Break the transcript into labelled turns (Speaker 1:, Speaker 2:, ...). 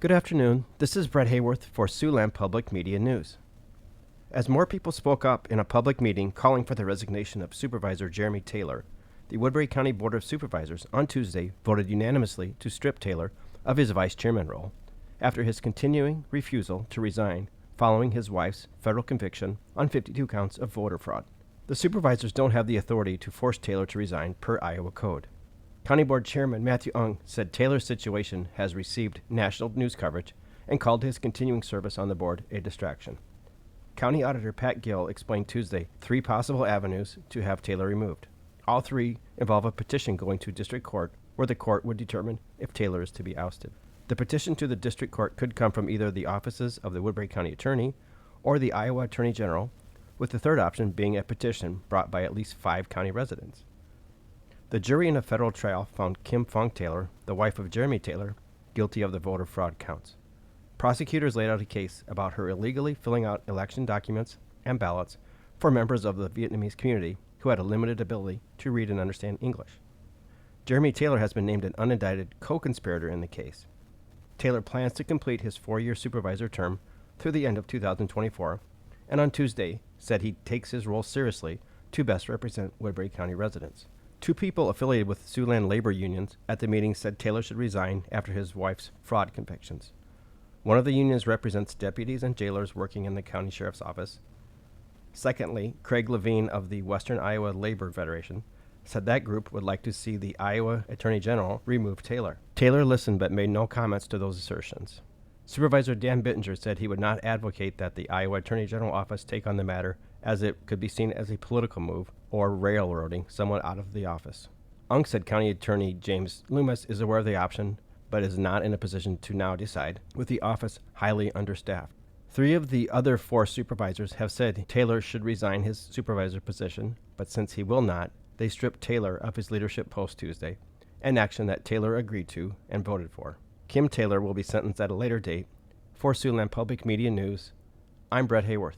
Speaker 1: Good afternoon. This is Brett Hayworth for Siouxland Public Media News. As more people spoke up in a public meeting calling for the resignation of Supervisor Jeremy Taylor, the Woodbury County Board of Supervisors on Tuesday voted unanimously to strip Taylor of his vice chairman role after his continuing refusal to resign following his wife's federal conviction on 52 counts of voter fraud. The supervisors don't have the authority to force Taylor to resign per Iowa code. County Board Chairman Matthew Ung said Taylor's situation has received national news coverage and called his continuing service on the board a distraction. County Auditor Pat Gill explained Tuesday 3 possible avenues to have Taylor removed. All 3 involve a petition going to district court where the court would determine if Taylor is to be ousted. The petition to the district court could come from either the offices of the Woodbury County Attorney or the Iowa Attorney General, with the third option being a petition brought by at least 5 county residents. The jury in a federal trial found Kim Funk Taylor, the wife of Jeremy Taylor, guilty of the voter fraud counts. Prosecutors laid out a case about her illegally filling out election documents and ballots for members of the Vietnamese community who had a limited ability to read and understand English. Jeremy Taylor has been named an unindicted co-conspirator in the case. Taylor plans to complete his 4-year supervisor term through the end of 2024, and on Tuesday said he takes his role seriously to best represent Woodbury County residents. 2 people affiliated with Siouxland labor unions at the meeting said Taylor should resign after his wife's fraud convictions. One of the unions represents deputies and jailers working in the county sheriff's office. Secondly, Craig Levine of the Western Iowa Labor Federation said that group would like to see the Iowa Attorney General remove Taylor. Taylor listened but made no comments to those assertions. Supervisor Dan Bittinger said he would not advocate that the Iowa Attorney General office take on the matter, as it could be seen as a political move or railroading someone out of the office. Ung said County Attorney James Loomis is aware of the option, but is not in a position to now decide, with the office highly understaffed. 3 of the other 4 supervisors have said Taylor should resign his supervisor position, but since he will not, they stripped Taylor of his leadership post Tuesday, an action that Taylor agreed to and voted for. Kim Taylor will be sentenced at a later date. For Siouxland Public Media News, I'm Brett Hayworth.